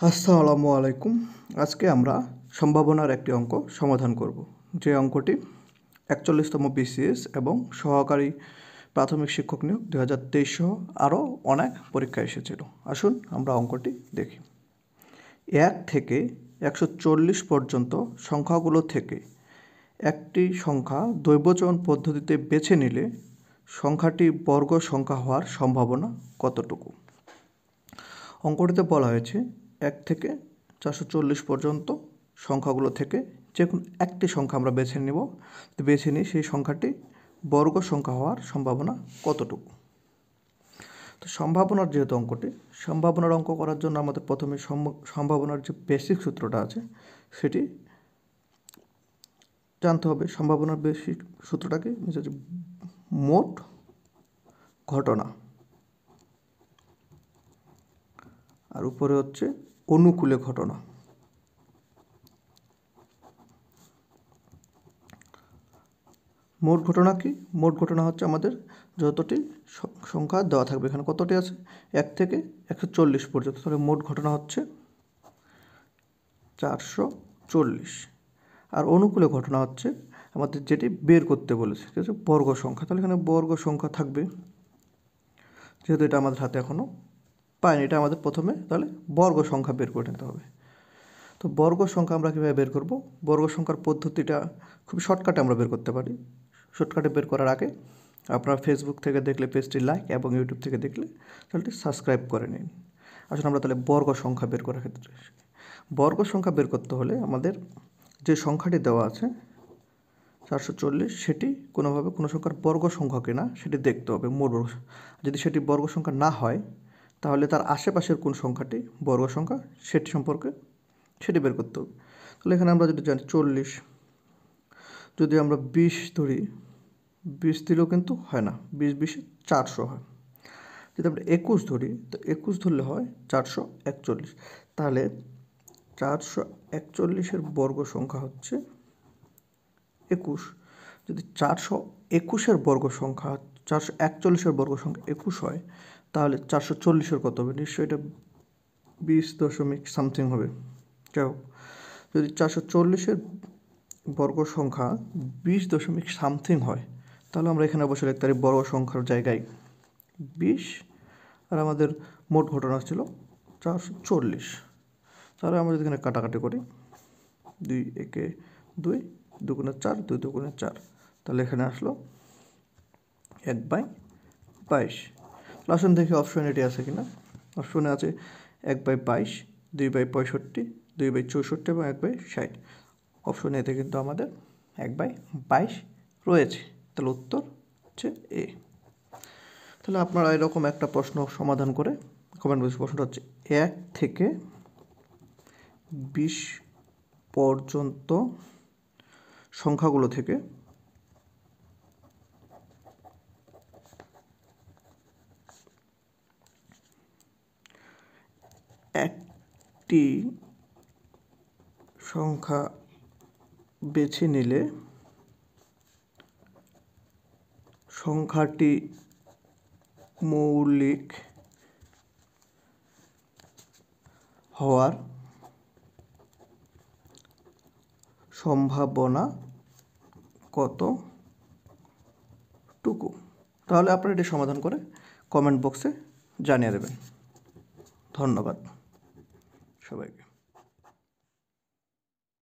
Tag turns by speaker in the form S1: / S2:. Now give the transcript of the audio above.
S1: আসসালামু আলাইকুম। আজকে আমরা সম্ভাবনার একটি অঙ্ক সমাধান করব, যে অঙ্কটি 41তম বিসিএস এবং সহকারী প্রাথমিক শিক্ষক নিয়োগ 2023 সহ আরও অনেক পরীক্ষা এসেছিল। আসুন আমরা অঙ্কটি দেখি। 1 থেকে 140 পর্যন্ত সংখ্যাগুলো থেকে একটি সংখ্যা দ্বৈবচন পদ্ধতিতে বেছে নিলে সংখ্যাটি বর্গ সংখ্যা হওয়ার সম্ভাবনা কতটুকু? অঙ্কটিতে বলা হয়েছে 1 থেকে 440 পর্যন্ত সংখ্যাগুলো থেকে যে কোনো একটি সংখ্যা আমরা বেছে নিই সেই সংখ্যাটি বর্গ সংখ্যা হওয়ার সম্ভাবনা কতটুকু। তো সম্ভাবনার যেহেতু অঙ্কটি, সম্ভাবনার অঙ্ক করার জন্য আমাদের প্রথমে সম্ভাবনার যে বেসিক সূত্রটা আছে সেটি জানতে হবে। সম্ভাবনার বেসিক সূত্রটাকে মোট ঘটনা, আর উপরে হচ্ছে অনুকূলে ঘটনা। মোট ঘটনা কি? মোট ঘটনা হচ্ছে আমাদের যতটি সংখ্যা দেওয়া থাকবে, এখানে কতটি আছে 1 থেকে 140 পর্যন্ত, তাহলে মোট ঘটনা হচ্ছে 440। আর অনুকূলে ঘটনা হচ্ছে আমাদের যেটি বের করতে বলেছে, ঠিক আছে, বর্গ সংখ্যা। তাহলে এখানে বর্গ সংখ্যা থাকবে, যেহেতু এটা আমাদের হাতে এখনও পাইনি, এটা আমাদের প্রথমে তাহলে বর্গ সংখ্যা বের করে নিতে হবে। তো বর্গ সংখ্যা আমরা কীভাবে বের করব? বর্গ সংখ্যার পদ্ধতিটা খুব শর্টকাটে আমরা বের করতে পারি। শর্টকাটে বের করার আগে আপনারা ফেসবুক থেকে দেখলে পেজটি লাইক এবং ইউটিউব থেকে দেখলে চ্যানেলটি সাবস্ক্রাইব করে নিন। আসলে আমরা তাহলে বর্গ সংখ্যা বের করার ক্ষেত্রে বর্গ সংখ্যা বের করতে হলে আমাদের যে সংখ্যাটি দেওয়া আছে 440, সেটি কোনোভাবে কোনো সংখ্যার বর্গ সংখ্যা কিনা সেটি দেখতে হবে। মোট বর্গ, যদি সেটি বর্গ সংখ্যা না হয় তাহলে তার আশেপাশের কোন সংখ্যাটি বর্গ সংখ্যা সেটি সম্পর্কে সেটি বের করতে হবে। তাহলে এখানে আমরা যদি জানি 40, যদি আমরা 20 ধরি, 20 দিলেও কিন্তু হয় না, 20 400 হয়। যদি আমরা 21 ধরি, তো 21 ধরলে হয় 441। তাহলে 441-এর বর্গ সংখ্যা হচ্ছে 21। যদি 421-এর বর্গ সংখ্যা 441-এর বর্গ সংখ্যা 21 হয়, তাহলে 440-এর কত হবে? নিশ্চয়ই এটা 20 দশমিক সামথিং হবে। যাই হোক, যদি 440-এর বর্গ সংখ্যা 20 দশমিক সামথিং হয়, তাহলে আমরা এখানে অবশ্যই লিখতে পারি বর্গ সংখ্যার জায়গায় 20, আর আমাদের মোট ঘটনা ছিল 440। তাহলে আমরা যদি এখানে কাটাকাটি করি, 2 একে 2, 2 গুণে 4, 2 দুগুণে 4, তাহলে এখানে আসলো 1/22। আসুন দেখি অপশন এটি আছে কিনা। অপশনে আছে 1/22, 2/65, 2/64 এবং 1/60। অপশন এতে কিন্তু আমাদের 1/22 রয়েছে। তাহলে উত্তর হচ্ছে এ। তাহলে আপনারা এরকম একটা প্রশ্ন সমাধান করে কমেন্ট বক্সে, প্রশ্নটা হচ্ছে 1 থেকে 20 পর্যন্ত সংখ্যাগুলো থেকে একটি সংখ্যা বেছে নিলে সংখ্যাটি মৌলিক হওয়ার সম্ভাবনা কতটুকু? তাহলে আপনারা এটি সমাধান করে কমেন্ট বক্সে জানিয়ে দেবেন। ধন্যবাদ সবাইকে।